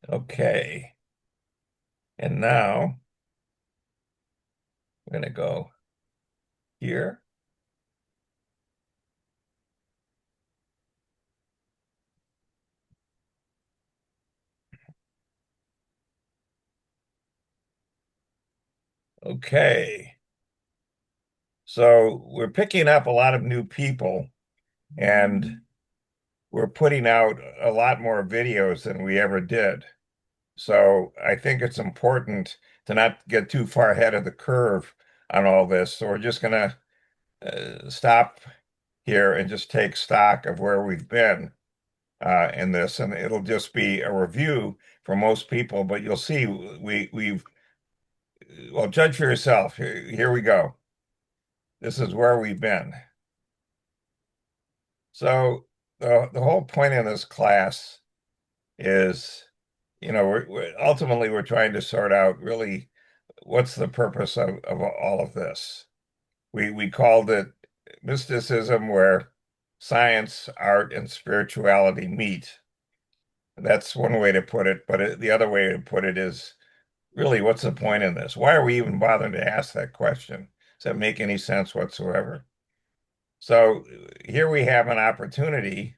Okay, and now we're going to go here. Okay, so we're picking up a lot of new people, and we're putting out a lot more videos than we ever did. So I think it's important to not get too far ahead of the curve on all this. So we're just going to stop here and just take stock of where we've been in this, and it'll just be a review for most people. But you'll see we've well, judge for yourself. Here we go. This is where we've been. So the whole point of this class is, ultimately we're trying to sort out really what's the purpose of all of this. We called it mysticism, where science, art, and spirituality meet. That's one way to put it, but the other way to put it is really, what's the point in this? Why are we even bothering to ask that question? Does that make any sense whatsoever? So here we have an opportunity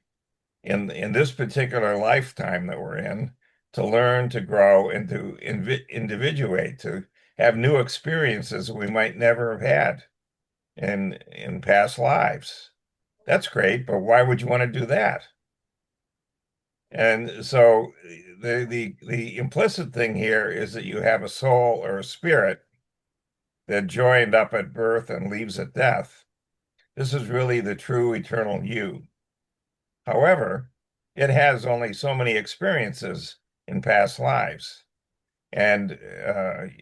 in this particular lifetime that we're in to learn, to grow, and to individuate, to have new experiences we might never have had in past lives. That's great, but why would you want to do that? And so the implicit thing here is that you have a soul or a spirit that joined up at birth and leaves at death. This is really the true eternal you. However, it has only so many experiences in past lives, and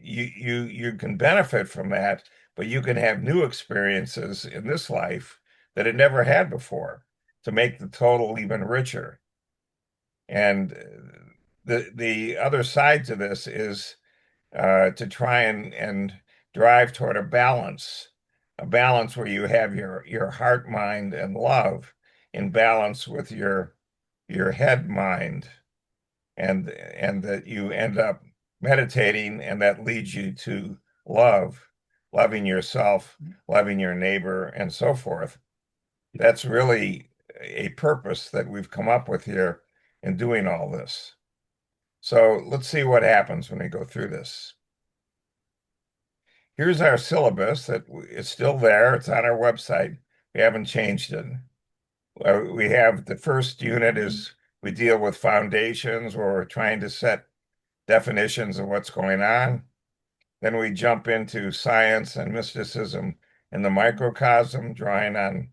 you can benefit from that, but you can have new experiences in this life that it never had before to make the total even richer. And the other side to this is to try and drive toward a balance where you have your heart, mind, and love in balance with your head, mind, and that you end up meditating, and that leads you to loving yourself, loving your neighbor, and so forth. That's really a purpose that we've come up with here in doing all this. So let's see what happens when we go through this. Here's our syllabus that is still there. It's on our website. We haven't changed it. We have the first unit is we deal with foundations, where we're trying to set definitions of what's going on. Then we jump into science and mysticism in the microcosm, drawing on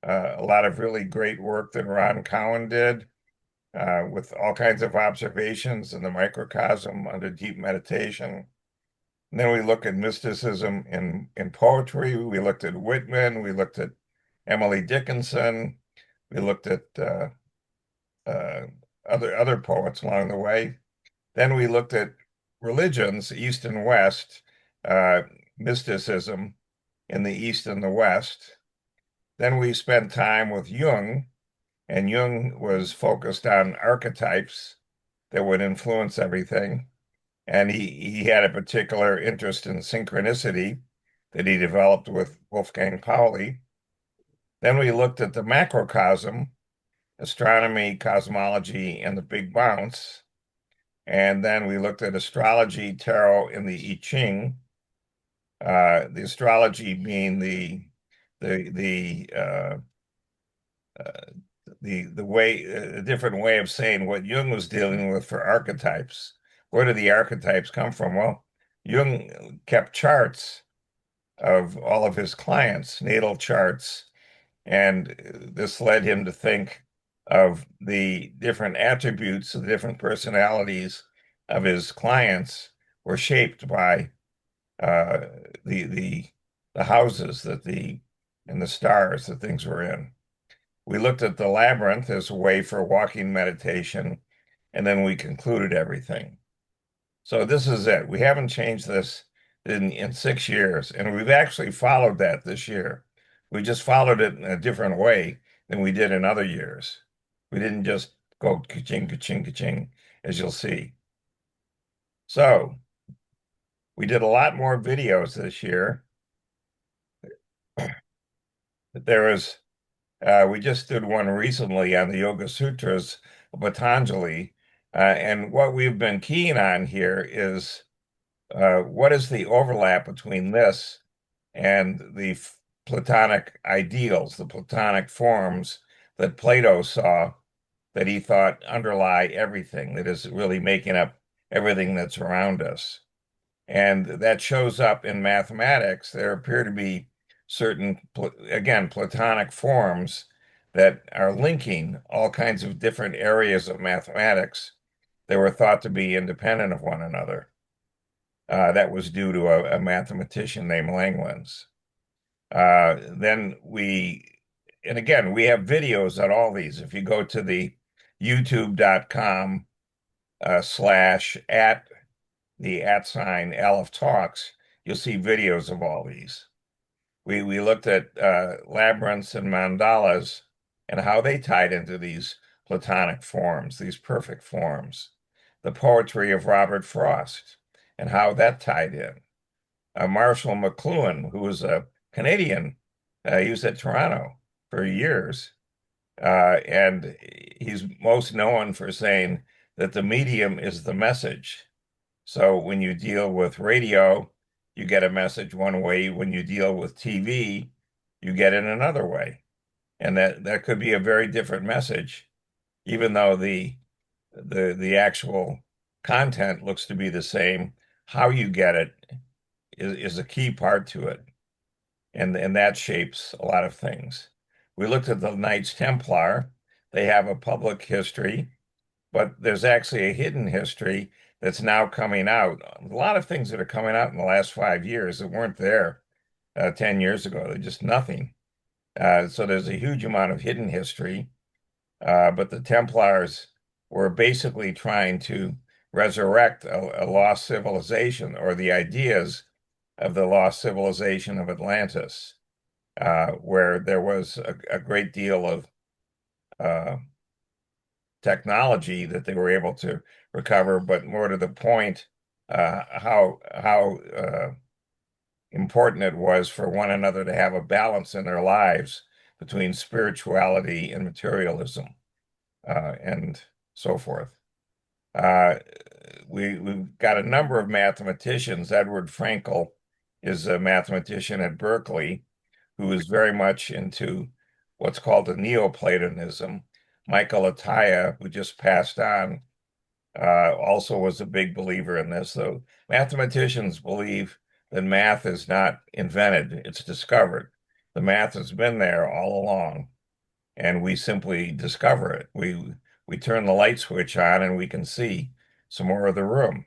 a lot of really great work that Ron Cowan did with all kinds of observations in the microcosm under deep meditation. And then we look at mysticism in poetry. We looked at Whitman. We looked at Emily Dickinson. We looked at uh, other poets along the way. Then we looked at religions, East and West, uh, mysticism in the East and the West. Then we spent time with Jung, and Jung was focused on archetypes that would influence everything. And he had a particular interest in synchronicity that he developed with Wolfgang Pauli. Then we looked at the macrocosm, astronomy, cosmology, and the big bounce. And then we looked at astrology, tarot, and the I Ching. The astrology being the the uh, uh, the way a different way of saying what Jung was dealing with for archetypes. Where do the archetypes come from? Well, Jung kept charts of all of his clients, natal charts, and this led him to think of the different attributes, the different personalities of his clients were shaped by uh, the the the houses that the and the stars that things were in. We looked at the labyrinth as a way for walking meditation, and then we concluded everything. So this is it. We haven't changed this in 6 years, and we've actually followed that this year. We just followed it in a different way than we did in other years. We didn't just go ka-ching, ka-ching, ka-ching, as you'll see. So we did a lot more videos this year. There was we just did one recently on the Yoga Sutras of Patanjali, and what we've been keen on here is what is the overlap between this and the Platonic ideals, the Platonic forms that Plato saw that he thought underlie everything, that is really making up everything that's around us. And that shows up in mathematics. There appear to be certain, again, Platonic forms that are linking all kinds of different areas of mathematics that were thought to be independent of one another. That was due to a mathematician named Langlands. Then and again, we have videos on all these. If you go to the youtube.com slash at the at sign Aleph Talks, you'll see videos of all these. We looked at labyrinths and mandalas and how they tied into these Platonic forms, these perfect forms. The poetry of Robert Frost and how that tied in. Marshall McLuhan, who was a Canadian, he was at Toronto for years, and he's most known for saying that the medium is the message. So when you deal with radio, you get a message one way. When you deal with TV, you get it another way. And that could be a very different message, even though the actual content looks to be the same. How you get it is a key part to it. And that shapes a lot of things. We looked at the Knights Templar. They have a public history, but there's actually a hidden history that's now coming out. A lot of things that are coming out in the last 5 years that weren't there 10 years ago. They're just nothing. So there's a huge amount of hidden history. But the Templars were basically trying to resurrect a lost civilization or the ideas of the lost civilization of Atlantis, where there was a great deal of uh, technology that they were able to recover, but more to the point, how important it was for one another to have a balance in their lives between spirituality and materialism, and so forth. Uh, we've got a number of mathematicians. Edward Frankel is a mathematician at Berkeley who is very much into what's called a Neoplatonism. Michael Atiyah, who just passed on, also was a big believer in this. So mathematicians believe that math is not invented, it's discovered. The math has been there all along, and we simply discover it. We turn the light switch on and we can see some more of the room.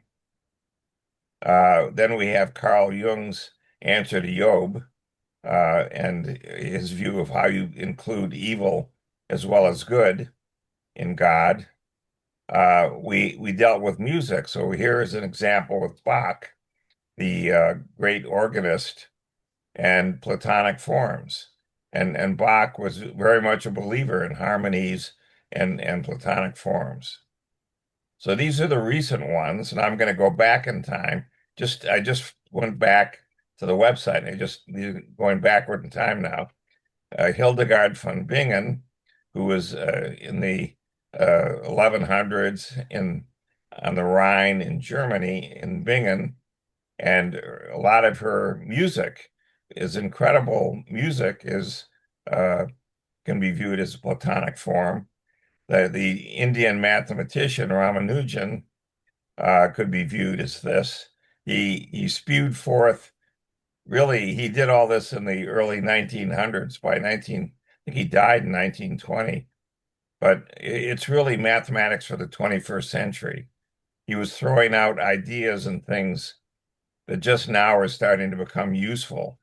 Then we have Carl Jung's answer to Job, and his view of how you include evil as well as good in God. We dealt with music. So here is an example with Bach, the great organist, and Platonic forms. And Bach was very much a believer in harmonies and Platonic forms. So these are the recent ones, and I'm going to go back in time. I just went back to the website. I just going backward in time now. Hildegard von Bingen, who was in the 1100s on the Rhine in Germany in Bingen, and a lot of her music is incredible. Music is can be viewed as a Platonic form. The Indian mathematician Ramanujan could be viewed as this. He spewed forth. Really, he did all this in the early 1900s. I think he died in 1920. But it's really mathematics for the 21st century. He was throwing out ideas and things that just now are starting to become useful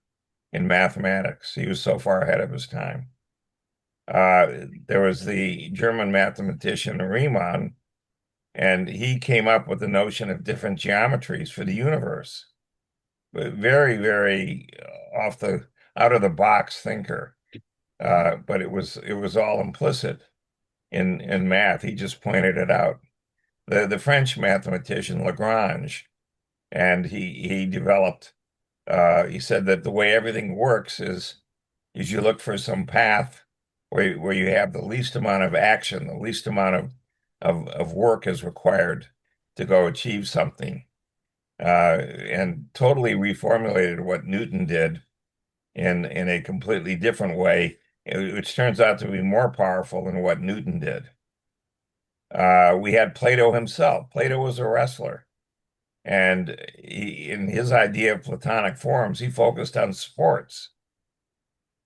in mathematics. He was so far ahead of his time. There was the German mathematician Riemann, and he came up with the notion of different geometries for the universe. Very, very out of the box thinker. But it was all implicit in math. He just pointed it out. The French mathematician Lagrange And he developed, he said that the way everything works is you look for some path where you have the least amount of action, the least amount of work is required to go achieve something. And totally reformulated what Newton did in a completely different way, which turns out to be more powerful than what Newton did. We had Plato himself. Plato was a wrestler. And in his idea of Platonic forms, he focused on sports.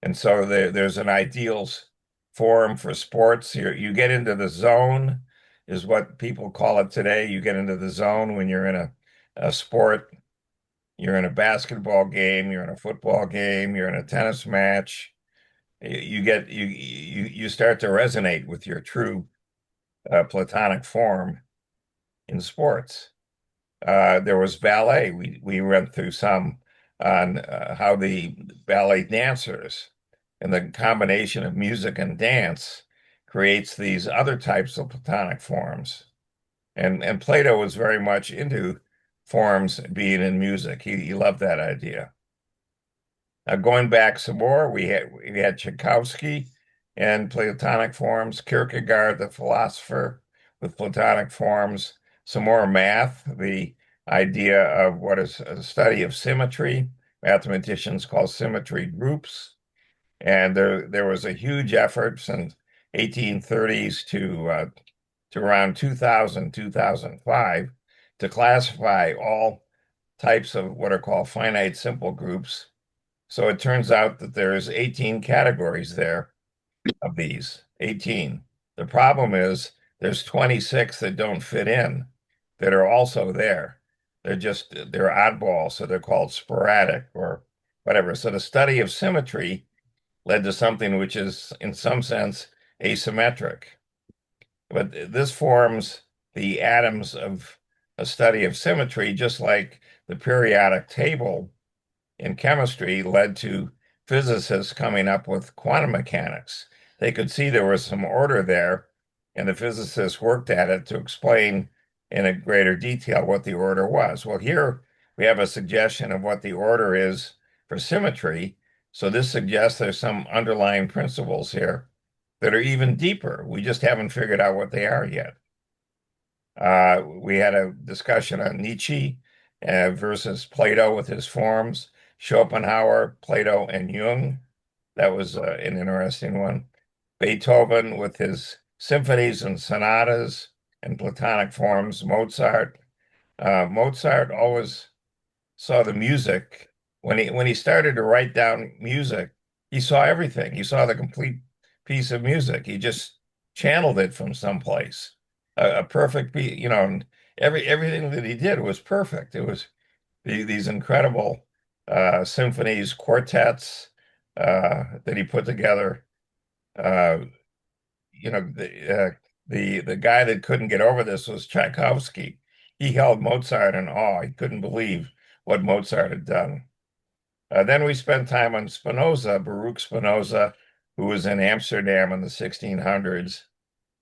And so there's an ideals form for sports. You get into the zone, is what people call it today. You get into the zone when you're in a sport. You're in a basketball game, you're in a football game, you're in a tennis match. You start to resonate with your true Platonic form in sports. There was ballet. We went through some on how the ballet dancers and the combination of music and dance creates these other types of Platonic forms. And Plato was very much into forms being in music. He loved that idea. Now going back some more, we had Tchaikovsky and Platonic forms, Kierkegaard, the philosopher, with Platonic forms, some more math, the idea of what is a study of symmetry. Mathematicians call symmetry groups. And there was a huge effort since 1830s to around 2000, 2005 to classify all types of what are called finite simple groups. So it turns out that there's 18 categories there of these, 18. The problem is there's 26 that don't fit in that are also there. They're oddballs, so they're called sporadic or whatever. So the study of symmetry led to something which is, in some sense, asymmetric. But this forms the atoms of a study of symmetry, just like the periodic table in chemistry led to physicists coming up with quantum mechanics. They could see there was some order there, and the physicists worked at it to explain in a greater detail what the order was. Well, here we have a suggestion of what the order is for symmetry. So this suggests there's some underlying principles here that are even deeper. We just haven't figured out what they are yet. We had a discussion on Nietzsche versus Plato with his forms, Schopenhauer, Plato, and Jung. That was an interesting one. Beethoven with his symphonies and sonatas and Platonic forms, Mozart. Mozart always saw the music. When he started to write down music, he saw everything. He saw the complete piece of music. He just channeled it from someplace. A perfect piece, and everything that he did was perfect. It was these incredible symphonies, quartets that he put together. Uh, the guy that couldn't get over this was Tchaikovsky. He held Mozart in awe. He couldn't believe what Mozart had done. Then we spent time on Spinoza, Baruch Spinoza, who was in Amsterdam in the 1600s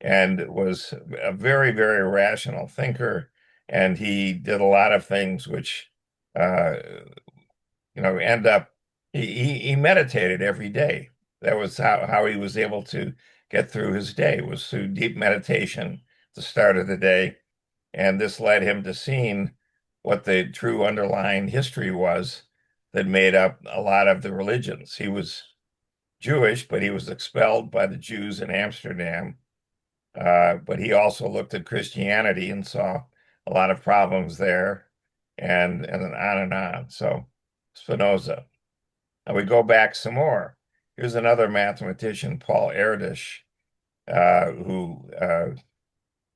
and was a very, very rational thinker. And he did a lot of things which, uh, end up, he meditated every day. That was how he was able to get through his day, was through deep meditation at the start of the day. And this led him to seeing what the true underlying history was that made up a lot of the religions. He was Jewish, but he was expelled by the Jews in Amsterdam. But he also looked at Christianity and saw a lot of problems there, and then on and on. So Spinoza. Now we go back some more. Here's another mathematician, Paul Erdős, uh, who uh,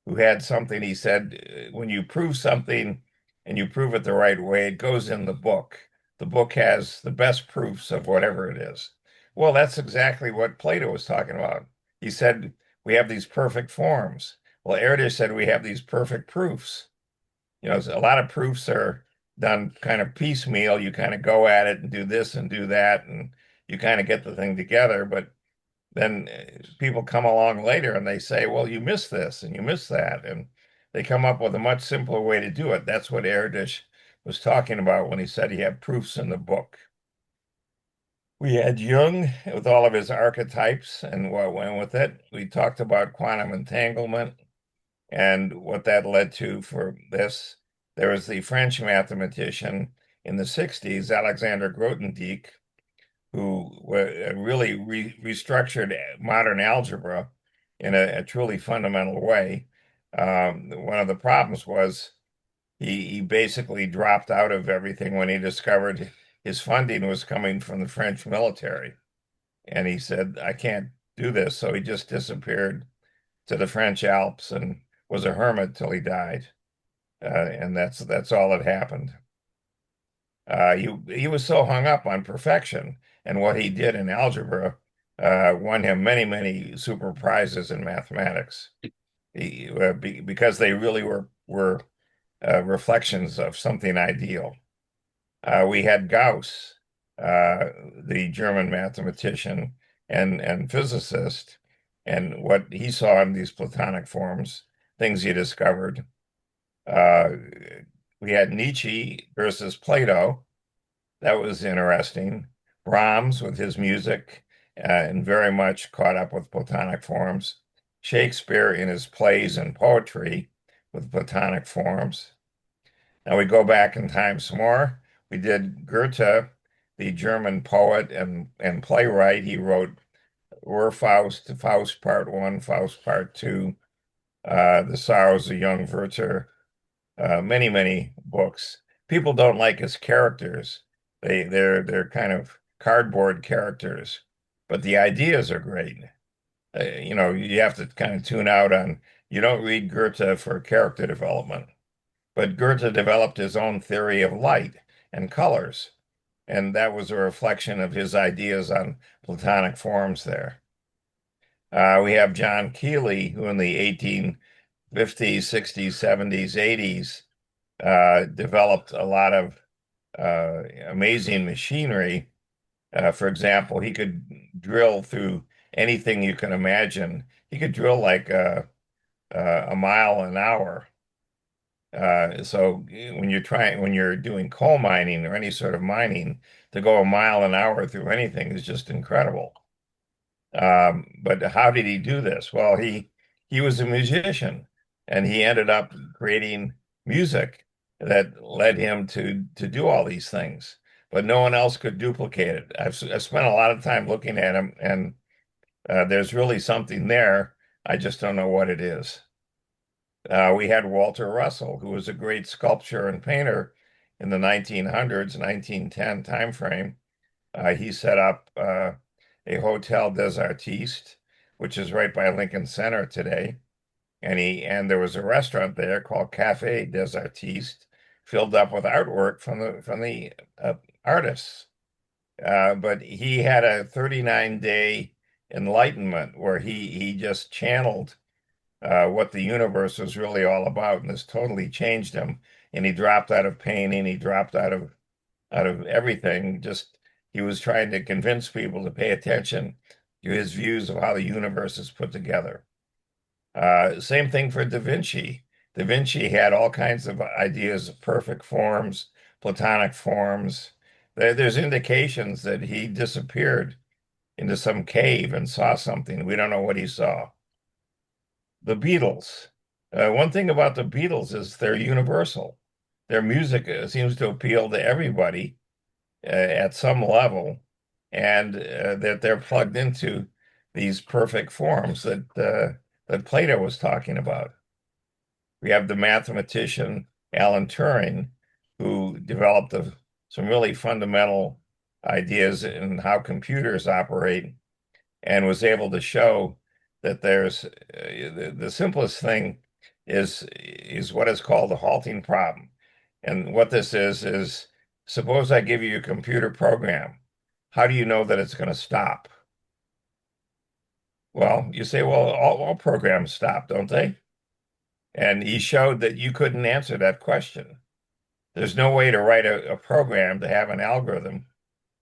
who had something. He said, when you prove something and you prove it the right way, it goes in the book. The book has the best proofs of whatever it is. Well, that's exactly what Plato was talking about. He said, we have these perfect forms. Well, Erdős said we have these perfect proofs. A lot of proofs are done kind of piecemeal. You kind of go at it and do this and do that, and you kind of get the thing together. But then people come along later and they say, well, you missed this and you missed that. And they come up with a much simpler way to do it. That's what Erdős was talking about when he said he had proofs in the book. We had Jung with all of his archetypes and what went with it. We talked about quantum entanglement and what that led to for this. There was the French mathematician in the 60s, Alexander Grothendieck, who really restructured modern algebra in a truly fundamental way. One of the problems was he basically dropped out of everything when he discovered his funding was coming from the French military. And he said, I can't do this. So he just disappeared to the French Alps and was a hermit till he died. And that's all that happened. He was so hung up on perfection and what he did in algebra won him many super prizes in mathematics. Because they really were reflections of something ideal. We had Gauss, the German mathematician and physicist, and what he saw in these Platonic forms, things he discovered. Uh, we had Nietzsche versus Plato. That was interesting. Brahms with his music and very much caught up with Platonic forms. Shakespeare in his plays and poetry with Platonic forms. Now we go back in time some more. We did Goethe, the German poet and playwright. He wrote Faust, Faust Part One, Faust Part Two, The Sorrows of Young Werther, many books. People don't like his characters. They're kind of cardboard characters, but the ideas are great. You have to kind of tune out on. You don't read Goethe for character development. But Goethe developed his own theory of light and colors, and that was a reflection of his ideas on Platonic forms there. We have John Keeley, who in the 1850s, 60s, 70s, 80s developed a lot of amazing machinery. For example, he could drill through anything you can imagine. He could drill like a mile an hour. So when you're doing coal mining or any sort of mining, to go a mile an hour through anything is just incredible. But how did he do this? Well, he was a musician, and he ended up creating music that led him to do all these things. But no one else could duplicate it. I've spent a lot of time looking at him, and there's really something there. I just don't know what it is. We had Walter Russell, who was a great sculptor and painter in the 1900s, 1910 timeframe. He set up a Hotel des Artistes, which is right by Lincoln Center today. And there was a restaurant there called Cafe des Artistes, filled up with artwork from the artists. But he had a 39-day enlightenment where he just channeled what the universe was really all about, and this totally changed him. And he dropped out of painting, he dropped out of everything. Just he was trying to convince people to pay attention to his views of how the universe is put together. Same thing for Da Vinci. Da Vinci had all kinds of ideas of perfect forms, Platonic forms. There's indications that he disappeared into some cave and saw something. We don't know what he saw. The Beatles. One thing about the Beatles is they're universal. Their music seems to appeal to everybody at some level, and that they're plugged into these perfect forms that Plato was talking about. We have the mathematician Alan Turing, who developed some really fundamental ideas in how computers operate and was able to show that there's the simplest thing is what is called the halting problem. And what this is suppose I give you a computer program. How do you know that it's going to stop? Well, you say, well, all programs stop, don't they? And he showed that you couldn't answer that question. There's no way to write a program to have an algorithm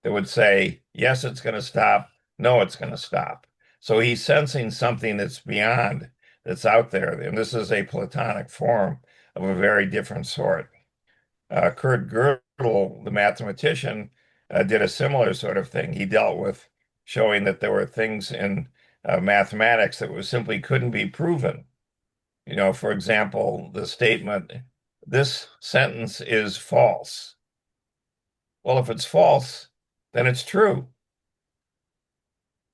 that would say, yes, it's going to stop. No, it's going to stop. So he's sensing something that's beyond, that's out there. And this is a Platonic form of a very different sort. Kurt Gödel, the mathematician, did a similar sort of thing. He dealt with showing that there were things in mathematics that was simply couldn't be proven. For example, the statement, "This sentence is false." Well, if it's false, then it's true.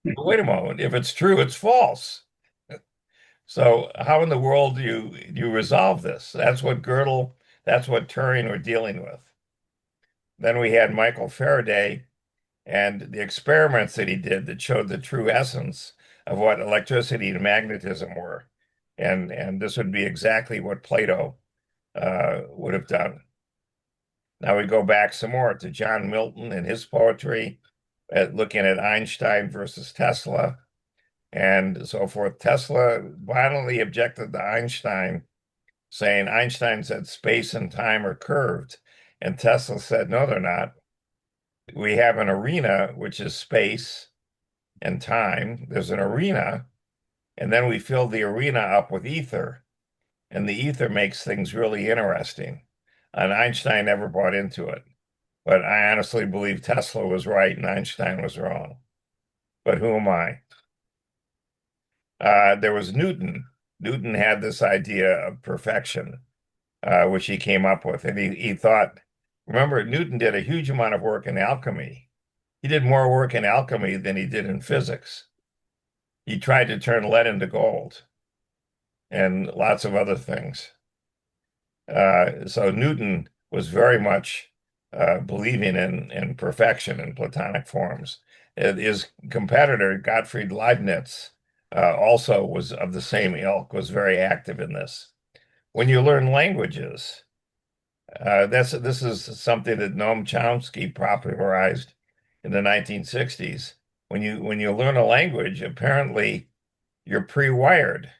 But wait a moment, if it's true, it's false. So how in the world do you resolve this? That's what Turing were dealing with. Then we had Michael Faraday and the experiments that he did that showed the true essence of what electricity and magnetism were. And this would be exactly what Plato would have done. Now we go back some more to John Milton and his poetry, looking at Einstein versus Tesla and so forth. Tesla violently objected to Einstein, saying Einstein said space and time are curved. And Tesla said, no, they're not. We have an arena, which is space and time. There's an arena, and then we fill the arena up with ether, and the ether makes things really interesting. And Einstein never bought into it. But I honestly believe Tesla was right and Einstein was wrong. But who am I? There was Newton. Newton had this idea of perfection, which he came up with. And he thought, remember, Newton did a huge amount of work in alchemy. He did more work in alchemy than he did in physics. He tried to turn lead into gold and lots of other things. So Newton was very much believing in perfection in Platonic forms. His competitor, Gottfried Leibniz, also was of the same ilk, was very active in this. When you learn languages, this is something that Noam Chomsky popularized in the 1960s. When you learn a language, apparently you're pre-wired.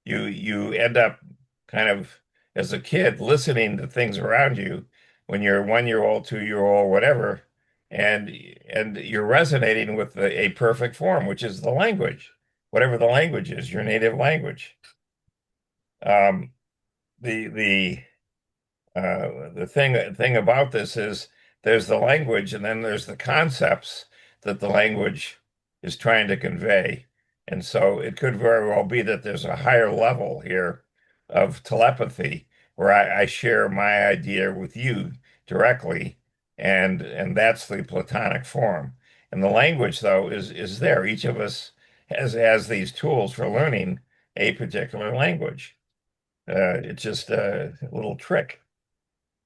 You end up kind of as a kid listening to things around you when you're 1 year old, 2 year old, whatever, and you're resonating with a perfect form, which is the language, whatever the language is, your native language. Um, the the thing about this is there's the language and then there's the concepts that the language is trying to convey. And so it could very well be that there's a higher level here of telepathy where I share my idea with you directly, and that's the Platonic form. And the language, though, is there. Each of us has these tools for learning a particular language. It's just a little trick.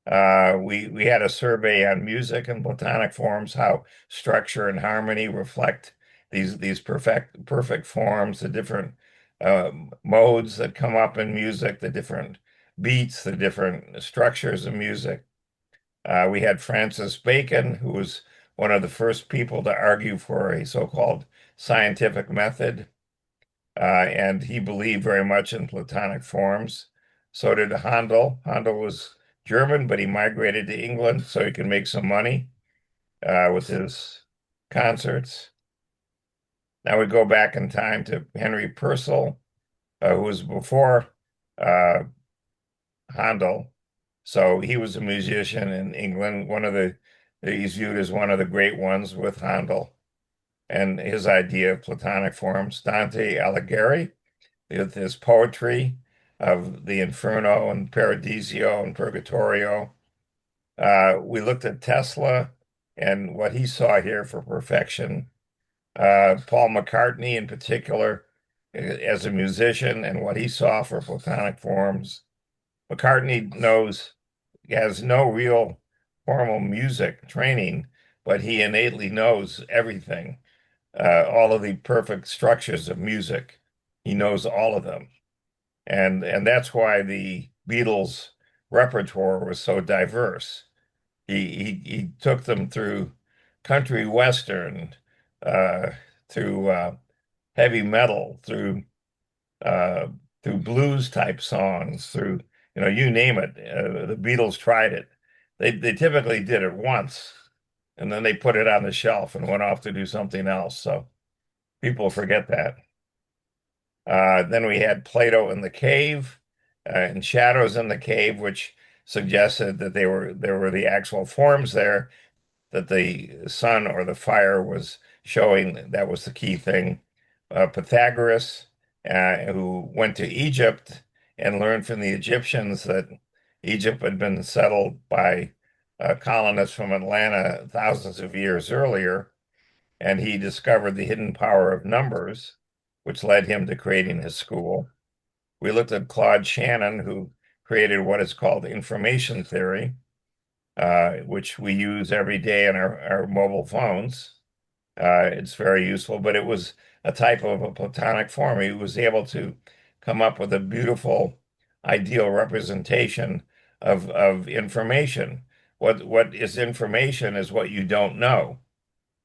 We had a survey on music and Platonic forms, how structure and harmony reflect these perfect forms, the different modes that come up in music, the different beats, the different structures of music. We had Francis Bacon, who was one of the first people to argue for a so-called scientific method, and he believed very much in Platonic forms. So did Handel. Handel was German, but he migrated to England so he could make some money with his concerts. Now we go back in time to Henry Purcell, who was before uh, Handel. So he was a musician in England, he's viewed as one of the great ones with Handel and his idea of Platonic forms. Dante Alighieri, with his poetry of the Inferno and Paradiso and Purgatorio. We looked at Tesla and what he saw here for perfection. Paul McCartney, in particular, as a musician, and what he saw for Platonic forms. McCartney has no real formal music training, but he innately knows everything, all of the perfect structures of music. He knows all of them. And that's why the Beatles' repertoire was so diverse. He took them through country western, uh, through heavy metal, uh, through blues type songs, through you name it. The Beatles tried it. They typically did it once, and then they put it on the shelf and went off to do something else. So people forget that. Then we had Plato in the cave and Shadows in the Cave, which suggested that there were the actual forms there, that the sun or the fire was showing. That was the key thing. Pythagoras, who went to Egypt and learned from the Egyptians that Egypt had been settled by colonists from Atlanta thousands of years earlier, and he discovered the hidden power of numbers, which led him to creating his school. We looked at Claude Shannon, who created what is called information theory, which we use every day in our mobile phones. It's very useful, but it was a type of a Platonic form. He was able to come up with a beautiful, ideal representation of information. What is information is what you don't know.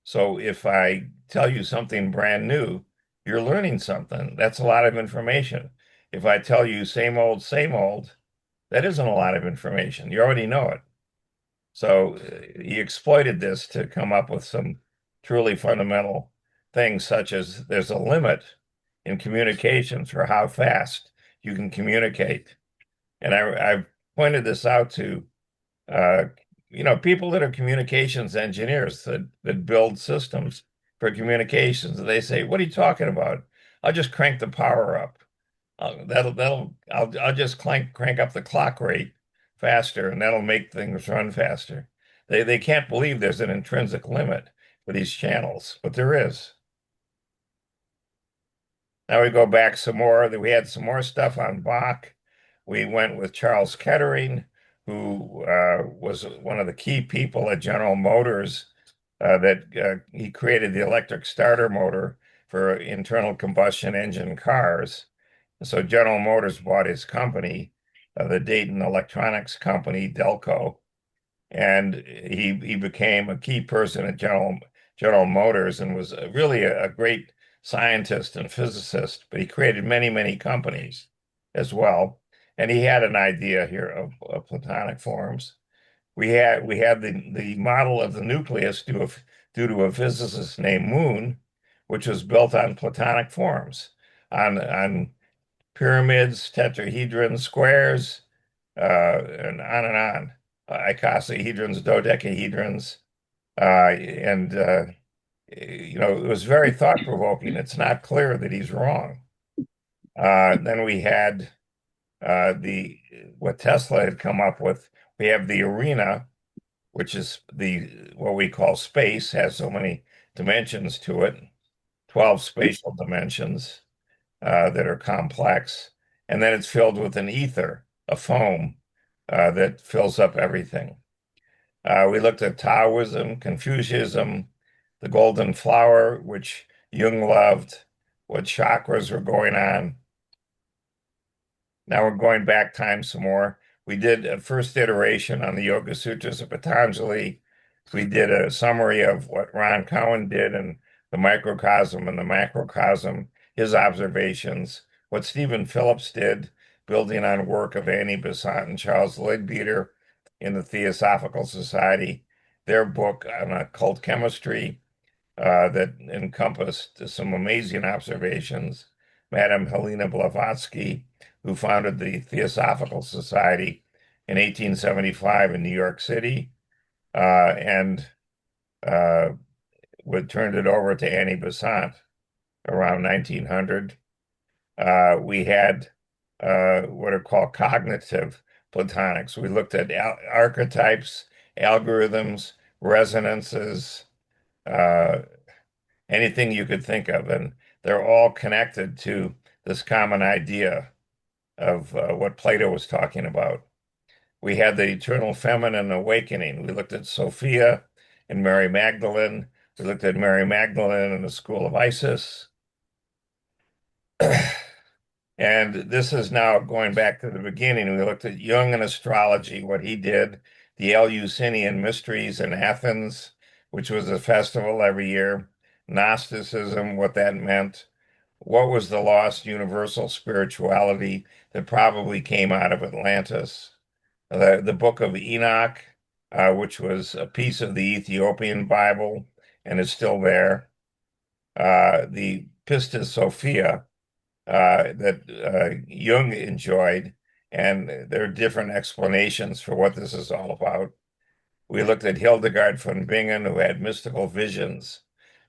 So if I tell you something brand new, you're learning something. That's a lot of information. If I tell you same old, that isn't a lot of information. You already know it. So he exploited this to come up with some truly fundamental things, such as there's a limit in communications for how fast you can communicate. And I've pointed this out to uh, people that are communications engineers that build systems for communications. They say, "What are you talking about? I'll just crank the power up. I'll just crank up the clock rate faster, and that'll make things run faster." They can't believe there's an intrinsic limit for these channels, but there is. Now we go back some more. We had some more stuff on Bach. We went with Charles Kettering, who was one of the key people at General Motors, that he created the electric starter motor for internal combustion engine cars. So General Motors bought his company, the Dayton Electronics Company, Delco, and he became a key person at General Motors and was really a great scientist and physicist. But he created many companies as well, and he had an idea here of Platonic forms. We had the model of the nucleus due to a physicist named Moon, which was built on Platonic forms, on pyramids, tetrahedrons, squares, and on and on. Icosahedrons, dodecahedrons, and it was very thought-provoking. It's not clear that he's wrong. Then we had the what Tesla had come up with. We have the arena, which is the what we call space, has so many dimensions to it, 12 spatial dimensions that are complex, and then it's filled with an ether, a foam that fills up everything. We looked at Taoism, Confucianism, the golden flower, which Jung loved, what chakras were going on. Now we're going back time some more. We did a first iteration on the Yoga Sutras of Patanjali. We did a summary of what Ron Cowan did in the microcosm and the macrocosm, his observations, what Stephen Phillips did, building on work of Annie Besant and Charles Leadbeater in the Theosophical Society, their book on occult chemistry that encompassed some amazing observations. Madame Helena Blavatsky, who founded the Theosophical Society in 1875 in New York City, and turned it over to Annie Besant around 1900. We had what are called cognitive platonics. We looked at archetypes, algorithms, resonances, uh, anything you could think of, and they're all connected to this common idea of what Plato was talking about. We had the eternal feminine awakening. We looked at Sophia and Mary Magdalene. We looked at Mary Magdalene and the school of Isis. And this is now going back to the beginning. We looked at Jung and astrology, what he did, the Eleusinian mysteries in Athens, which was a festival every year, Gnosticism, what that meant, what was the lost universal spirituality that probably came out of Atlantis, the Book of Enoch, which was a piece of the Ethiopian Bible and is still there, the Pistis Sophia that Jung enjoyed, and there are different explanations for what this is all about. We looked at Hildegard von Bingen, who had mystical visions,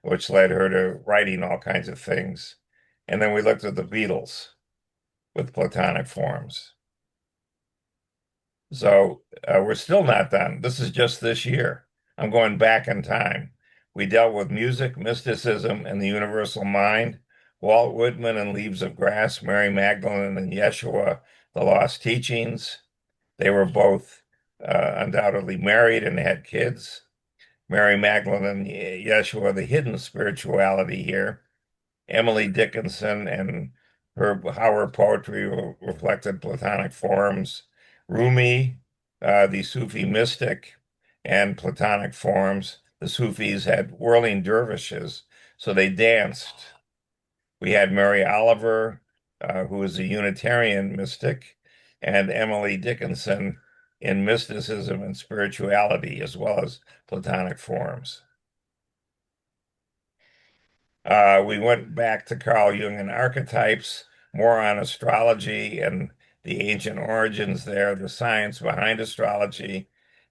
which led her to writing all kinds of things. And then we looked at the Beatles with Platonic forms. So we're still not done. This is just this year. I'm going back in time. We dealt with music, mysticism, and the universal mind. Walt Whitman and Leaves of Grass, Mary Magdalene and Yeshua, the Lost Teachings. They were both undoubtedly married and had kids. Mary Magdalene and Yeshua, the hidden spirituality here. Emily Dickinson and how her poetry reflected Platonic forms. Rumi, the Sufi mystic, and Platonic forms. The Sufis had whirling dervishes, so they danced. We had Mary Oliver, who is a Unitarian mystic, and Emily Dickinson in mysticism and spirituality, as well as Platonic forms. We went back to Carl Jung and archetypes, more on astrology and the ancient origins there, the science behind astrology,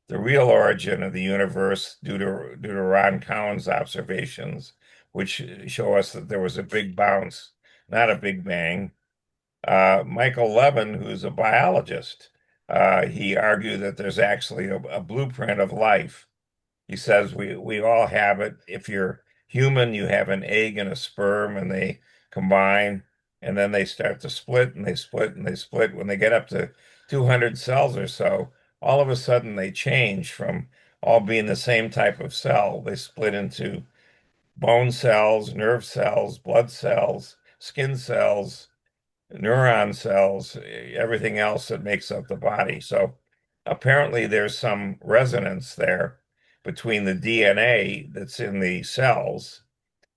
the real origin of the universe due to Ron Cowan's observations, which show us that there was a big bounce, not a big bang. Michael Levin, who's a biologist, he argued that there's actually a blueprint of life. He says we all have it. If you're human, you have an egg and a sperm, and they combine, and then they start to split, and they split, and they split. When they get up to 200 cells or so, all of a sudden they change from all being the same type of cell. They split into bone cells, nerve cells, blood cells, skin cells, neuron cells, everything else that makes up the body. So apparently there's some resonance there between the DNA that's in the cells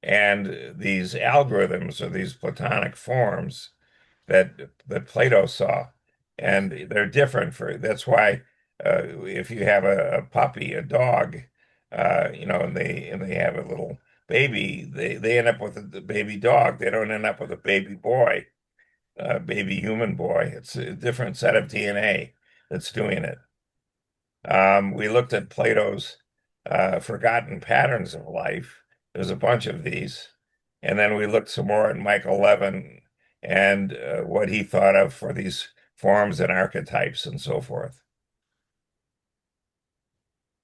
and these algorithms or these Platonic forms that Plato saw. And they're different that's why if you have a puppy, a dog, and they have a little baby, they end up with a baby dog. They don't end up with a baby boy, baby human boy. It's a different set of DNA that's doing it. We looked at Plato's forgotten patterns of life. There's a bunch of these. And then we looked some more at Michael Levin and what he thought of for these forms and archetypes and so forth.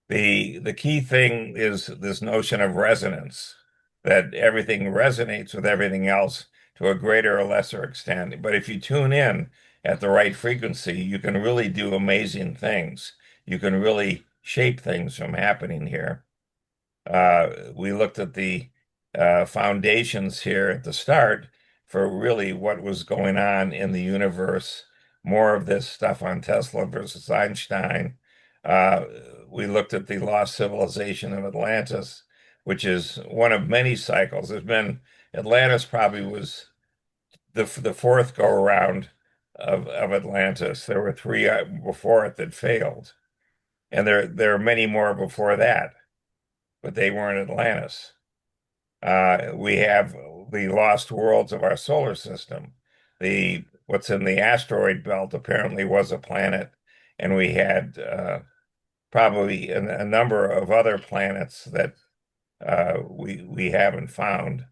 The key thing is this notion of resonance, that everything resonates with everything else to a greater or lesser extent. But if you tune in at the right frequency, you can really do amazing things. You can really shape things from happening here. We looked at the foundations here at the start for really what was going on in the universe. More of this stuff on Tesla versus Einstein. Uh, we looked at the lost civilization of Atlantis, which is one of many cycles. Atlantis probably was the fourth go around of Atlantis. There were three before it that failed, and there are many more before that, but they weren't Atlantis. We have the lost worlds of our solar system. What's in the asteroid belt apparently was a planet, and we had probably a number of other planets that we haven't found,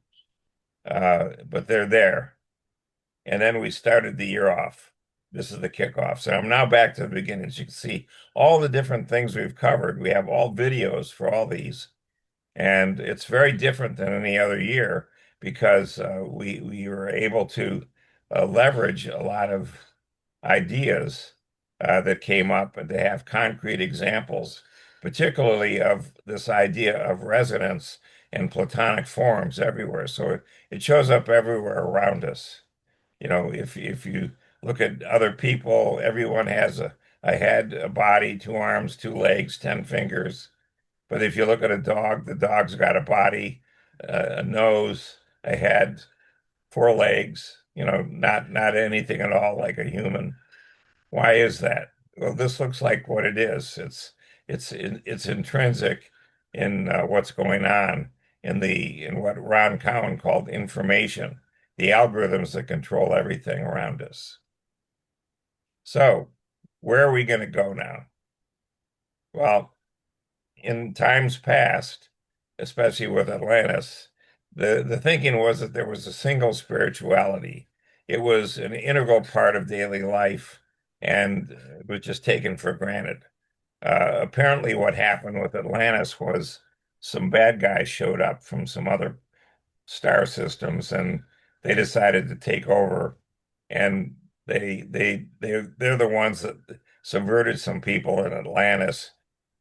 but they're there. And then we started the year off. This is the kickoff. So I'm now back to the beginning. As you can see, all the different things we've covered. We have all videos for all these. And it's very different than any other year because we were able to leverage a lot of ideas that came up and to have concrete examples, particularly of this idea of resonance and Platonic forms everywhere. So it shows up everywhere around us. If you look at other people, everyone has a head, a body, two arms, two legs, 10 fingers. But if you look at a dog, the dog's got a body, a nose, a head, four legs, not anything at all like a human. Why is that? Well, this looks like what it is. It's intrinsic in what's going on in what Ron Cowan called information, the algorithms that control everything around us. So, where are we going to go now? Well, in times past, especially with Atlantis, the thinking was that there was a single spirituality. It was an integral part of daily life and it was just taken for granted. Apparently, what happened with Atlantis was some bad guys showed up from some other star systems and they decided to take over and they're the ones that subverted some people in Atlantis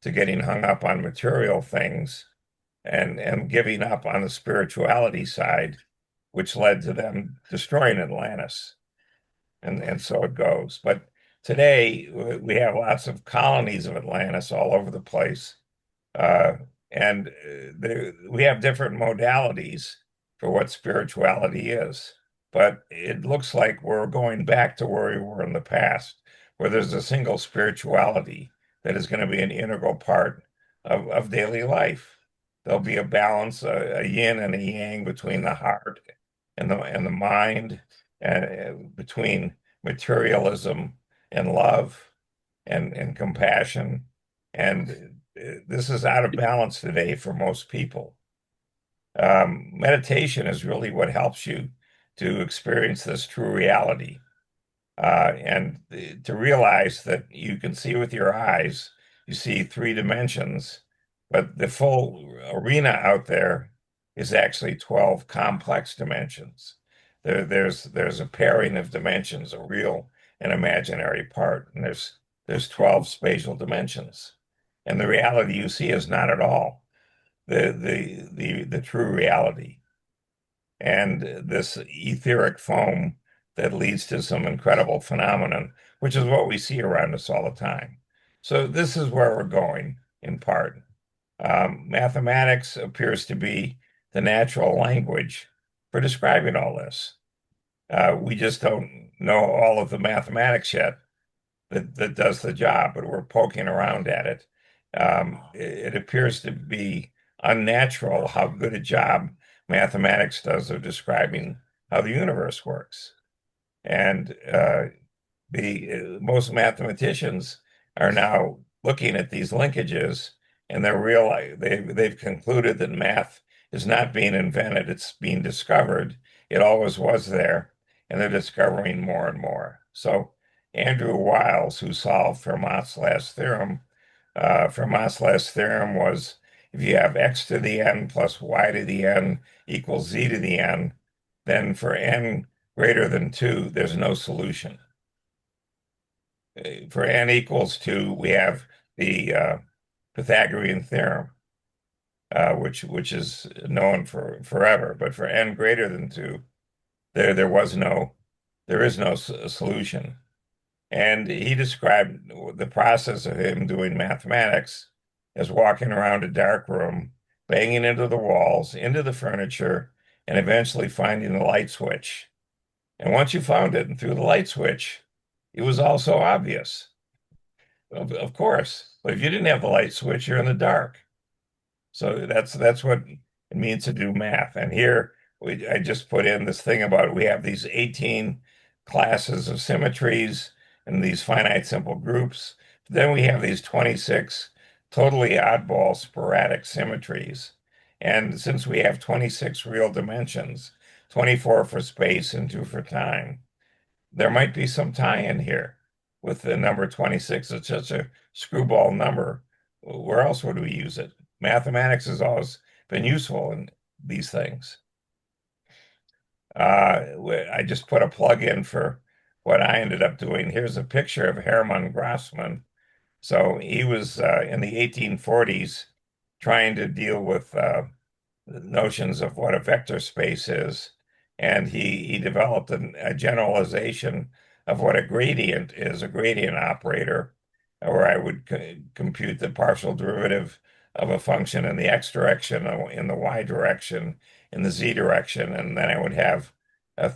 to getting hung up on material things and giving up on the spirituality side, which led to them destroying Atlantis. And so it goes. But today we have lots of colonies of Atlantis all over the place. Uh, and we have different modalities for what spirituality is. But it looks like we're going back to where we were in the past, where there's a single spirituality that is going to be an integral part of daily life. There'll be a balance, a yin and a yang between the heart and the mind, and between materialism and love and compassion. And this is out of balance today for most people. Meditation is really what helps you to experience this true reality and to realize that you can see with your eyes, you see three dimensions, but the full arena out there is actually 12 complex dimensions. There's a pairing of dimensions, a real and imaginary part, and there's 12 spatial dimensions. And the reality you see is not at all the true reality. And this etheric foam that leads to some incredible phenomenon, which is what we see around us all the time. So this is where we're going in part. Mathematics appears to be the natural language for describing all this. We just don't know all of the mathematics yet that does the job, but we're poking around at it. It appears to be unnatural how good a job mathematics does of describing how the universe works. And the most mathematicians are now looking at these linkages, and they've concluded that math is not being invented; it's being discovered. It always was there, and they're discovering more and more. So Andrew Wiles, who solved Fermat's last theorem, Fermat's last theorem was if you have x to the n plus y to the n equals z to the n, then for n greater than 2, there's no solution. For n equals 2, we have the Pythagorean theorem, which is known for forever. But for n greater than 2, there is no solution. And he described the process of him doing mathematics as walking around a dark room, banging into the walls, into the furniture, and eventually finding the light switch. And once you found it and threw the light switch, it was all so obvious. Of course, but if you didn't have the light switch, you're in the dark. So that's what it means to do math. And here I just put in this thing about it. We have these 18 classes of symmetries and these finite simple groups. Then we have these 26 totally oddball sporadic symmetries. And since we have 26 real dimensions, 24 for space and 2 for time, there might be some tie-in here with the number 26. It's such a screwball number. Where else would we use it? Mathematics has always been useful in these things. I just put a plug in for what I ended up doing. Here's a picture of Hermann Grassmann. So he was in the 1840s trying to deal with notions of what a vector space is. And he developed a generalization of what a gradient is, a gradient operator, where I would compute the partial derivative of a function in the x direction, in the y direction, in the z direction, and then I would have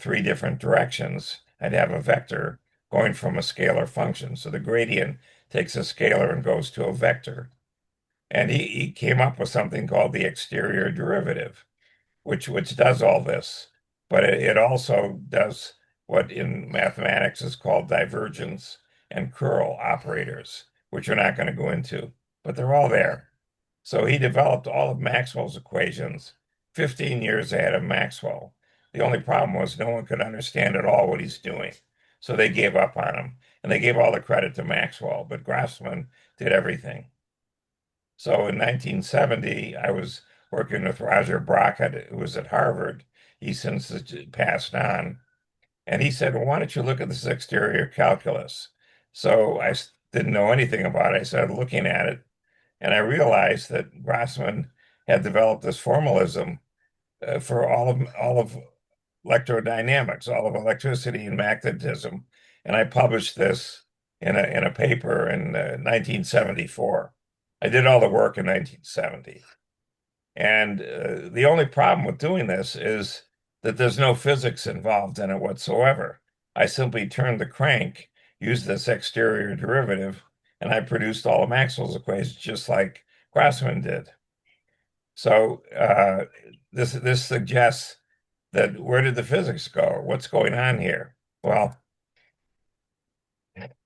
three different directions. I'd have a vector going from a scalar function. So the gradient takes a scalar and goes to a vector. And he came up with something called the exterior derivative, which does all this, but it also does what in mathematics is called divergence, and curl operators, which we're not going to go into, but they're all there. So he developed all of Maxwell's equations 15 years ahead of Maxwell. The only problem was no one could understand at all what he's doing. So they gave up on him and they gave all the credit to Maxwell, but Grassmann did everything. So in 1970, I was working with Roger Brock, who was at Harvard. He since passed on. And he said, well, why don't you look at this exterior calculus? So I didn't know anything about it. I started looking at it, and I realized that Grassmann had developed this formalism for all of electrodynamics, all of electricity and magnetism. And I published this in a paper in 1974. I did all the work in 1970. And the only problem with doing this is that there's no physics involved in it whatsoever. I simply turned the crank, used this exterior derivative, and I produced all of Maxwell's equations just like Grassmann did. So this suggests that where did the physics go? What's going on here? Well,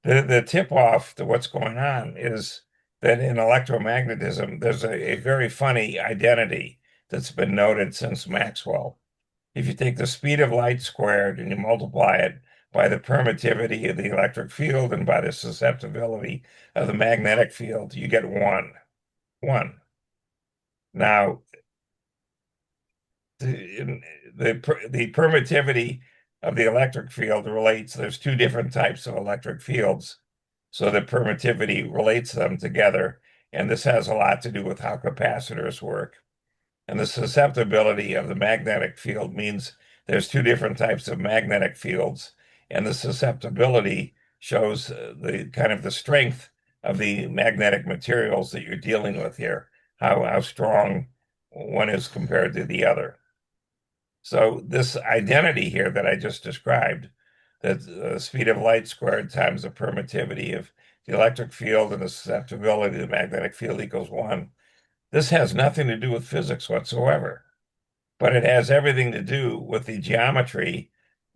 the tip off to what's going on is that in electromagnetism, there's a very funny identity that's been noted since Maxwell. If you take the speed of light squared and you multiply it by the permittivity of the electric field and by the susceptibility of the magnetic field, you get one. One. Now, the permittivity of the electric field relates, there's two different types of electric fields. So the permittivity relates them together. And this has a lot to do with how capacitors work. And the susceptibility of the magnetic field means there's two different types of magnetic fields. And the susceptibility shows the kind of the strength of the magnetic materials that you're dealing with here, how strong one is compared to the other. So this identity here that I just described, that the speed of light squared times the permittivity of the electric field and the susceptibility of the magnetic field equals one. This has nothing to do with physics whatsoever, but it has everything to do with the geometry.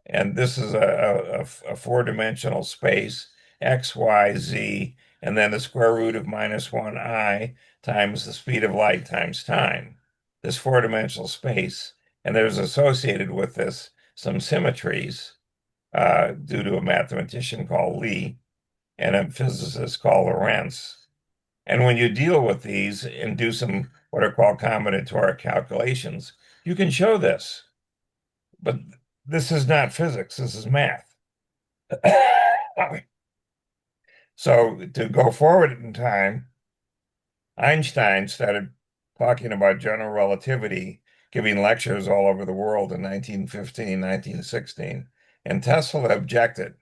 And this is a four-dimensional space, x, y, z, and then the square root of -1i times the speed of light times time. This four-dimensional space. And there's associated with this some symmetries due to a mathematician called Lee and a physicist called Lorentz. And when you deal with these and do some what are called combinatoric calculations, you can show this. But this is not physics, this is math. So to go forward in time, Einstein started talking about general relativity, giving lectures all over the world in 1915, 1916, and Tesla objected.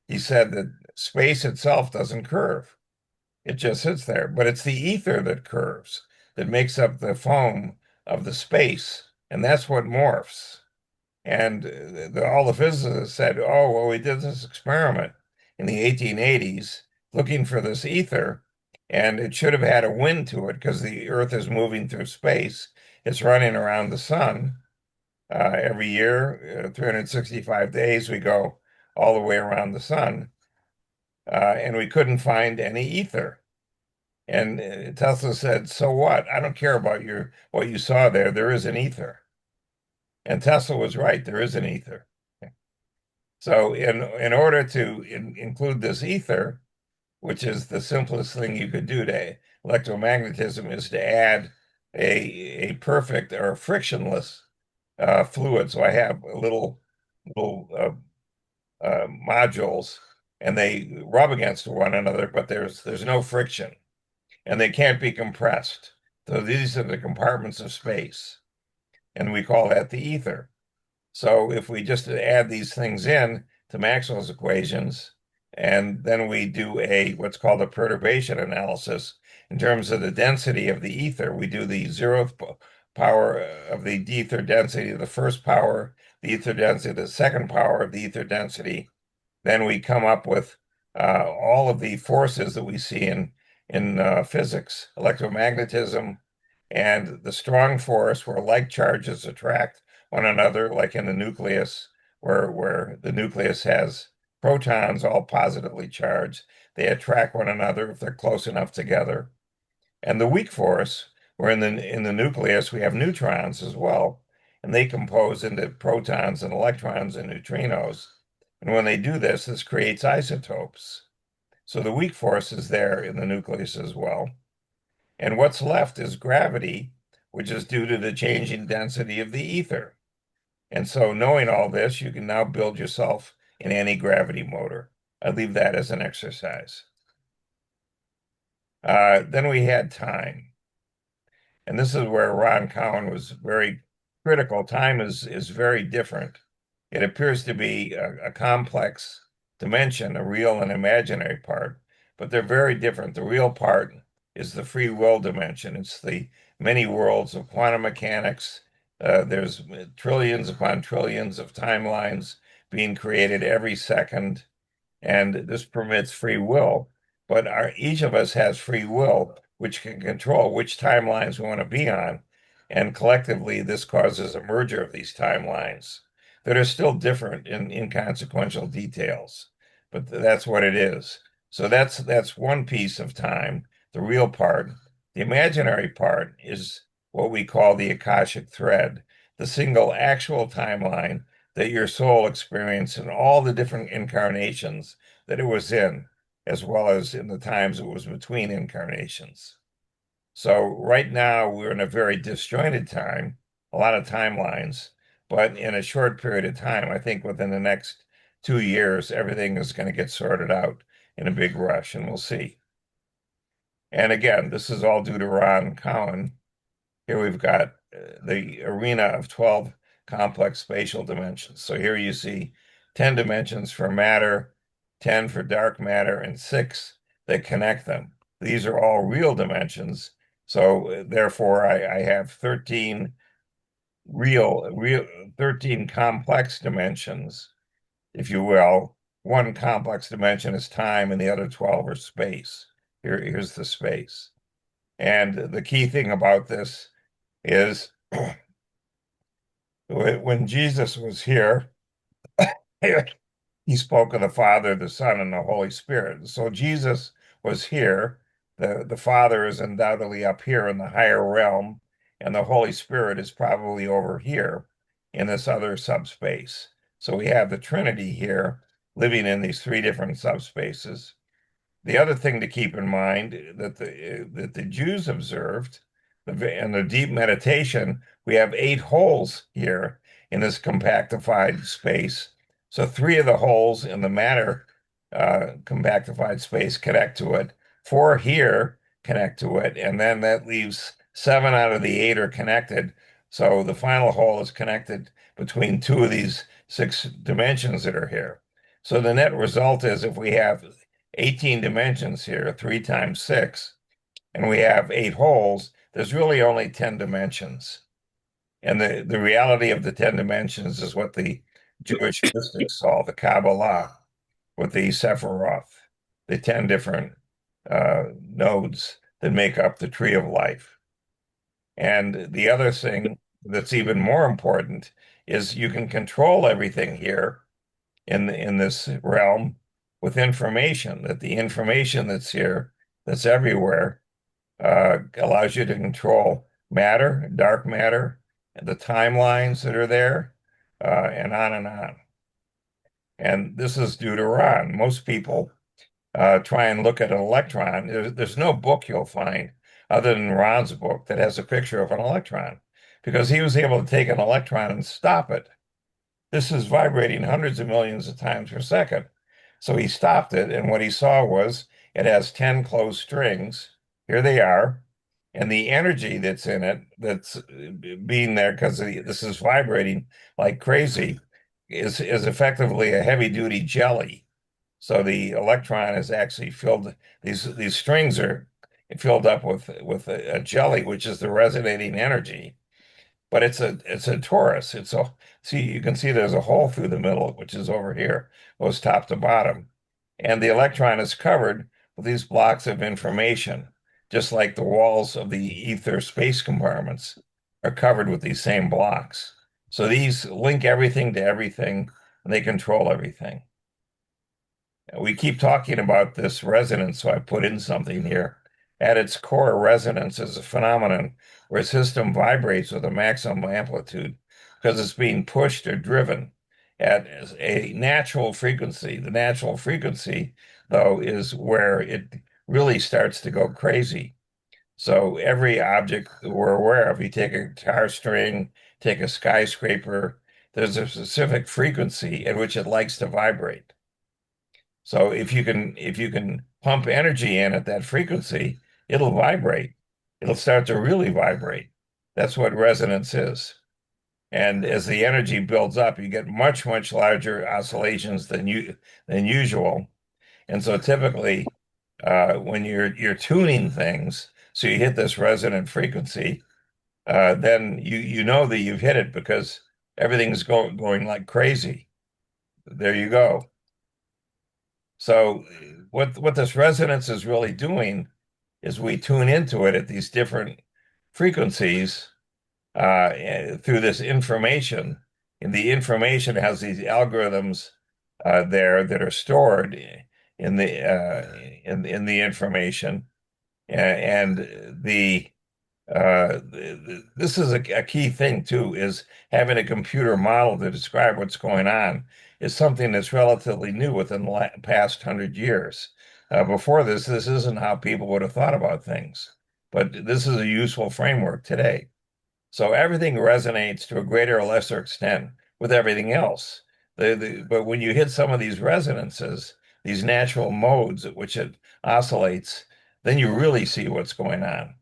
He said that space itself doesn't curve. It just sits there, but it's the ether that curves, that makes up the foam of the space, and that's what morphs. And all the physicists said, oh, well, we did this experiment in the 1880s looking for this ether, and it should have had a wind to it because the Earth is moving through space. It's running around the sun every year, 365 days, we go all the way around the sun, and we couldn't find any ether. And Tesla said, so what? I don't care about what you saw there. There is an ether. And Tesla was right. There is an ether. So in order to include this ether, which is the simplest thing you could do to electromagnetism, is to add a perfect or frictionless fluid. So I have little modules, and they rub against one another, but there's no friction, and they can't be compressed. So these are the compartments of space, and we call that the ether. So if we just add these things in to Maxwell's equations, and then we do what's called a perturbation analysis in terms of the density of the ether, we do the zeroth power of the ether density, the first power, the ether density, the second power of the ether density. Then we come up with all of the forces that we see in physics, electromagnetism, and the strong force where like charges attract one another, like in the nucleus, where the nucleus has protons, all positively charged. They attract one another if they're close enough together. And the weak force, where in the nucleus we have neutrons as well, and they compose into protons and electrons and neutrinos. And when they do this, this creates isotopes. So the weak force is there in the nucleus as well. And what's left is gravity, which is due to the changing density of the ether. And so knowing all this, you can now build yourself an anti-gravity motor. I leave that as an exercise. Then we had time. And this is where Ron Cowan was very critical. Time is very different. It appears to be a complex dimension, a real and imaginary part, but they're very different. The real part is the free will dimension. It's the many worlds of quantum mechanics. There's trillions upon trillions of timelines being created every second, and this permits free will. But each of us has free will, which can control which timelines we want to be on. And collectively, this causes a merger of these timelines that are still different in inconsequential details. But that's what it is. So that's one piece of time, the real part. The imaginary part is what we call the Akashic thread, the single actual timeline that your soul experienced in all the different incarnations that it was in, as well as in the times it was between incarnations. So right now we're in a very disjointed time, a lot of timelines, but in a short period of time, I think within the next 2 years, everything is going to get sorted out in a big rush, and we'll see. And again, this is all due to Ron Cowan. Here we've got the arena of 12 complex spatial dimensions. So here you see 10 dimensions for matter, 10 for dark matter, and 6 that connect them. These are all real dimensions. So therefore, I have 13 real 13 complex dimensions, if you will. One complex dimension is time, and the other 12 are space. Here's the space. And the key thing about this is when Jesus was here, he spoke of the Father, the Son, and the Holy Spirit. So Jesus was here. The Father is undoubtedly up here in the higher realm, and the Holy Spirit is probably over here in this other subspace. So we have the Trinity here living in these three different subspaces. The other thing to keep in mind that the Jews observed in the deep meditation, we have 8 holes here in this compactified space. So 3 of the holes in the matter compactified space connect to it. 4 here connect to it, and then that leaves 7 out of the 8 are connected. So the final hole is connected between 2 of these 6 dimensions that are here. So the net result is if we have 18 dimensions here, 3 times 6, and we have 8 holes, there's really only 10 dimensions. And the reality of the 10 dimensions is what the Jewish mystics saw, the Kabbalah, with the Sephiroth, the 10 different nodes that make up the tree of life. And the other thing that's even more important is you can control everything here in this realm with information, that the information that's here, that's everywhere, allows you to control matter, dark matter, the timelines that are there, and on and on. And this is due to Ron. Most people try and look at an electron. There's no book you'll find other than Ron's book that has a picture of an electron, because he was able to take an electron and stop it. This is vibrating hundreds of millions of times per second. So he stopped it, and what he saw was it has 10 closed strings. Here they are. And the energy that's in it, that's being there because this is vibrating like crazy, is effectively a heavy duty jelly. So the electron is actually filled, these strings are filled up with a jelly, which is the resonating energy. But it's a torus. See, you can see there's a hole through the middle, which is over here, goes top to bottom. And the electron is covered with these blocks of information, just like the walls of the ether space compartments are covered with these same blocks. So these link everything to everything, and they control everything. We keep talking about this resonance, so I put in something here. At its core, resonance is a phenomenon where a system vibrates with a maximum amplitude because it's being pushed or driven at a natural frequency. The natural frequency, though, is where it really starts to go crazy. So every object that we're aware of, you take a guitar string, take a skyscraper, there's a specific frequency at which it likes to vibrate. So if you can pump energy in at that frequency, it'll vibrate. It'll start to really vibrate. That's what resonance is. And as the energy builds up, you get much, much larger oscillations than usual. And so typically, when you're tuning things, so you hit this resonant frequency, then you know that you've hit it because everything's going like crazy. There you go. So what this resonance is really doing is we tune into it at these different frequencies through this information, and the information has these algorithms there that are stored in in the information, and this is a key thing too, is having a computer model to describe what's going on is something that's relatively new within the past 100 years. Before this isn't how people would have thought about things, but this is a useful framework today. So everything resonates to a greater or lesser extent with everything else. But when you hit some of these resonances, these natural modes at which it oscillates, then you really see what's going on.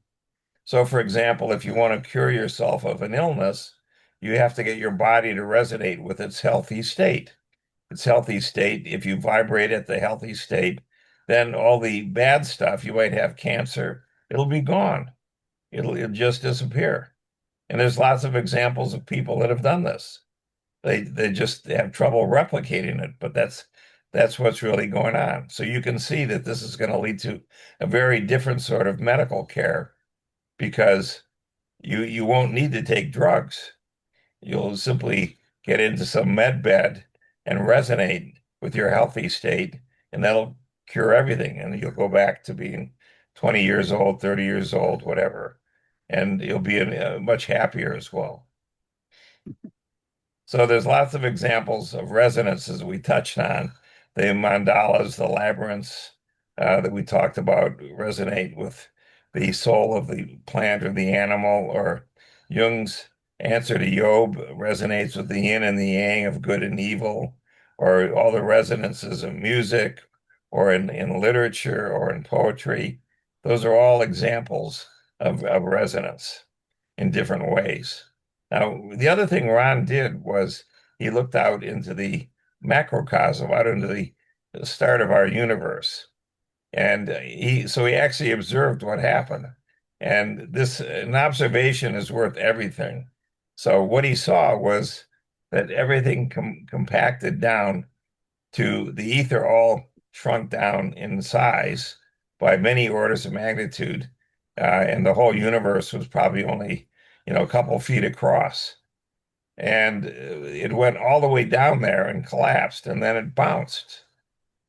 So, for example, if you want to cure yourself of an illness, you have to get your body to resonate with its healthy state. Its healthy state, if you vibrate at the healthy state, then all the bad stuff, you might have cancer, it'll be gone. It'll just disappear. And there's lots of examples of people that have done this. They just have trouble replicating it, but that's what's really going on. So you can see that this is going to lead to a very different sort of medical care because you won't need to take drugs. You'll simply get into some med bed and resonate with your healthy state, and that'll cure everything. And you'll go back to being 20 years old, 30 years old, whatever. And you'll be much happier as well. So there's lots of examples of resonances we touched on. The mandalas, the labyrinths that we talked about resonate with the soul of the plant or the animal, or Jung's answer to Job resonates with the yin and the yang of good and evil, or all the resonances of music, or in literature, or in poetry. Those are all examples of resonance in different ways. Now, the other thing Ron did was he looked out into the macrocosm, out into the start of our universe. And he actually observed what happened. And an observation is worth everything. So what he saw was that everything compacted down to the ether all shrunk down in size by many orders of magnitude. And the whole universe was probably only, a couple feet across. And it went all the way down there and collapsed, and then it bounced.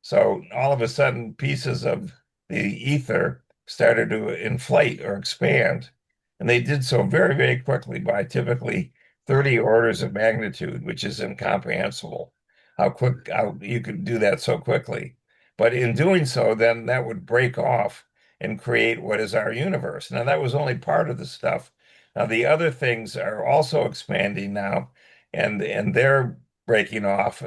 So all of a sudden, pieces of the ether started to inflate or expand. And they did so very, very quickly by typically 30 orders of magnitude, which is incomprehensible how you could do that so quickly. But in doing so, then that would break off and create what is our universe. Now, that was only part of the stuff. Now, the other things are also expanding now, and they're breaking off.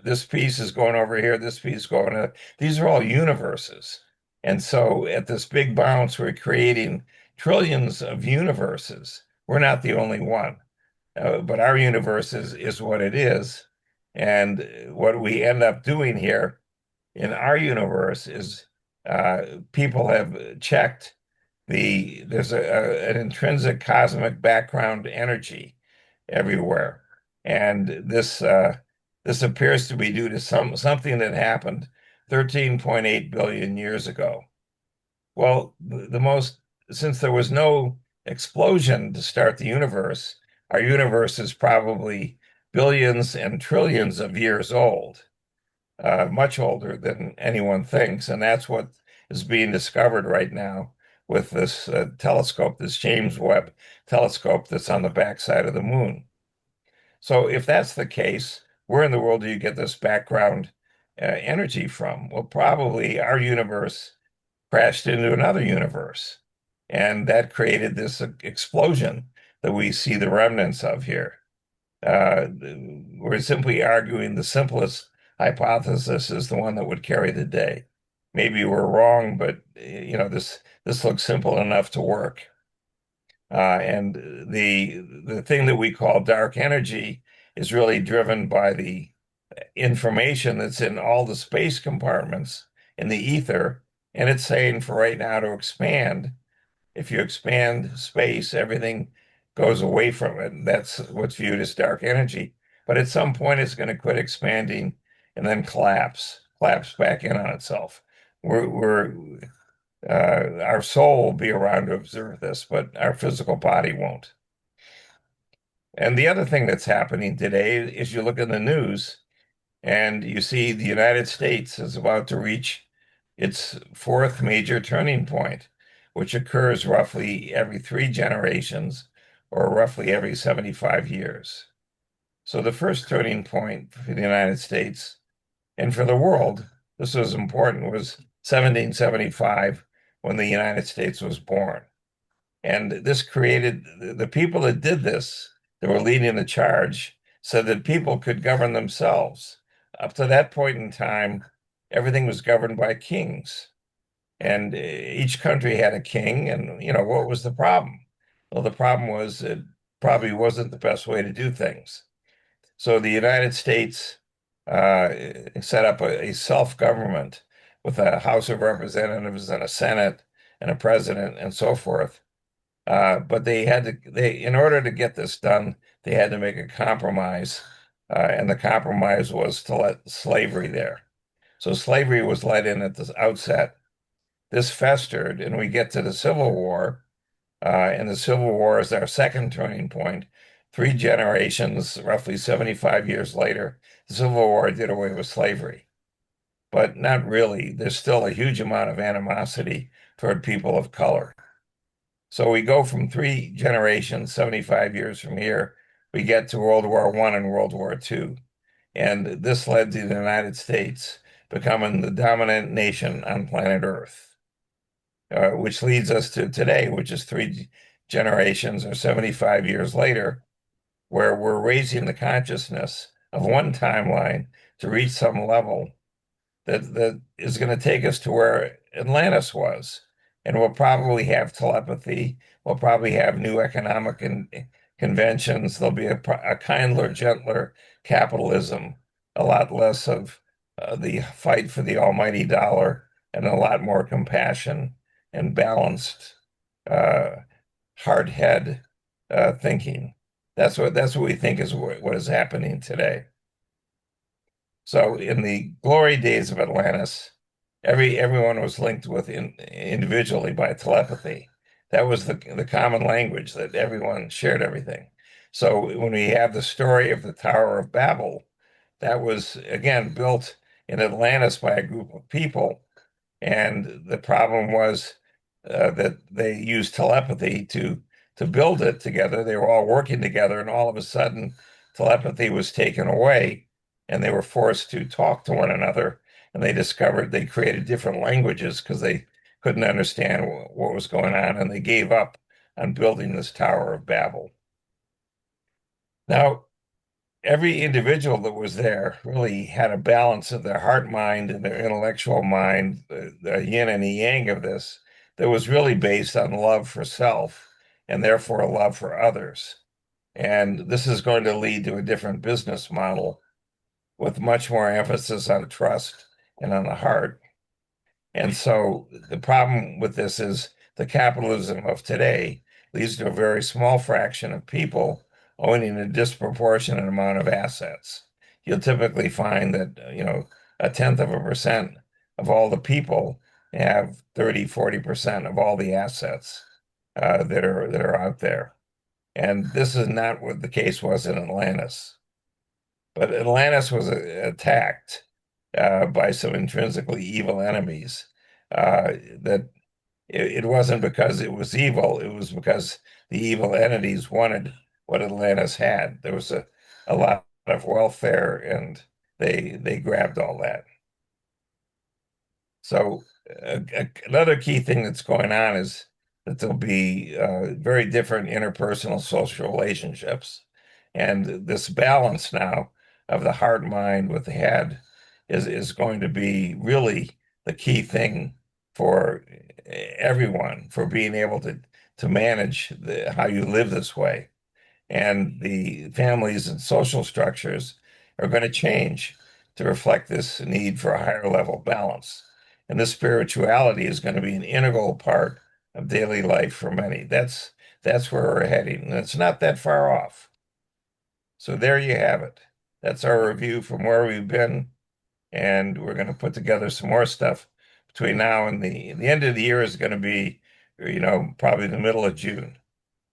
This piece is going over here, this piece is going. These are all universes. And so at this big bounce, we're creating trillions of universes. We're not the only one, but our universe is what it is. And what we end up doing here in our universe is people have checked there's an intrinsic cosmic background energy everywhere. And this appears to be due to something that happened 13.8 billion years ago. Well, since there was no explosion to start the universe, our universe is probably billions and trillions of years old. much older than anyone thinks. And that's what is being discovered right now with this telescope, this James Webb telescope that's on the backside of the moon. So if that's the case, where in the world do you get this background energy from? Well, probably our universe crashed into another universe, and that created this explosion that we see the remnants of here. Uh, we're simply arguing the simplest hypothesis is the one that would carry the day. Maybe we're wrong, but this looks simple enough to work. And the thing that we call dark energy is really driven by the information that's in all the space compartments in the ether, and it's saying for right now to expand. If you expand space, everything goes away from it. And that's what's viewed as dark energy. But at some point, it's going to quit expanding and then collapse back in on itself. Our soul will be around to observe this, but our physical body won't. And the other thing that's happening today is you look in the news and you see the United States is about to reach its fourth major turning point, which occurs roughly every 3 generations or roughly every 75 years. So the first turning point for the United States and for the world, this was important, was 1775 when the United States was born. And this created the people that did this, that were leading the charge, said that people could govern themselves. Up to that point in time, everything was governed by kings. And each country had a king. And, what was the problem? Well, the problem was it probably wasn't the best way to do things. So the United States set up a self-government with a House of Representatives and a Senate and a president and so forth. But in order to get this done, they had to make a compromise. And the compromise was to let slavery there. So slavery was let in at the outset. This festered, and we get to the Civil War. And the Civil War is our second turning point. 3 generations, roughly 75 years later, the Civil War did away with slavery. But not really. There's still a huge amount of animosity toward people of color. So we go from 3 generations, 75 years from here, we get to World War I and World War II. And this led to the United States becoming the dominant nation on planet Earth, which leads us to today, which is 3 generations or 75 years later, where we're raising the consciousness of one timeline to reach some level that is going to take us to where Atlantis was. And we'll probably have telepathy. We'll probably have new economic conventions. There'll be a kindler, gentler capitalism, a lot less of the fight for the almighty dollar, and a lot more compassion and balanced uh, hard head thinking. That's what we think is what is happening today. So in the glory days of Atlantis, everyone was linked with individually by telepathy. That was the common language that everyone shared everything. So when we have the story of the Tower of Babel, that was again built in Atlantis by a group of people, and the problem was that they used telepathy to build it together. They were all working together, and all of a sudden, telepathy was taken away, and they were forced to talk to one another. And they discovered they created different languages because they couldn't understand what was going on, and they gave up on building this Tower of Babel. Now, every individual that was there really had a balance of their heart mind and their intellectual mind, the yin and the yang of this, that was really based on love for self and therefore a love for others. And this is going to lead to a different business model with much more emphasis on trust and on the heart. And so the problem with this is the capitalism of today leads to a very small fraction of people owning a disproportionate amount of assets. You'll typically find that, a tenth of a percent of all the people have 30, 40% of all the assets that are out there. And this is not what the case was in Atlantis. But Atlantis was attacked by some intrinsically evil enemies. That it wasn't because it was evil, it was because the evil entities wanted what Atlantis had. There was a lot of welfare, and they grabbed all that. So another key thing that's going on is that there'll be very different interpersonal social relationships. And this balance now of the heart mind with the head is going to be really the key thing for everyone, for being able to manage how you live this way. And the families and social structures are going to change to reflect this need for a higher level balance. And this spirituality is going to be an integral part of daily life for many. That's where we're heading, and it's not that far off. So there you have it. That's our review from where we've been, and we're going to put together some more stuff between now and the end of the year is going to be, probably the middle of June.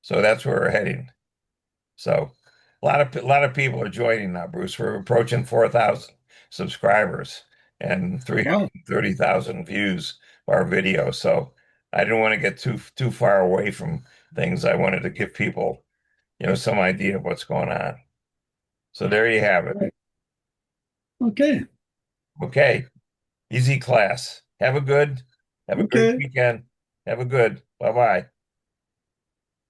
So that's where we're heading. So a lot of people are joining now, Bruce. We're approaching 4,000 subscribers and Wow. 330,000 views of our video. So I didn't want to get too far away from things. I wanted to give people, some idea of what's going on. So there you have it. Right. Okay. Okay, easy class. Have a great Okay. weekend. Have a good. Bye bye.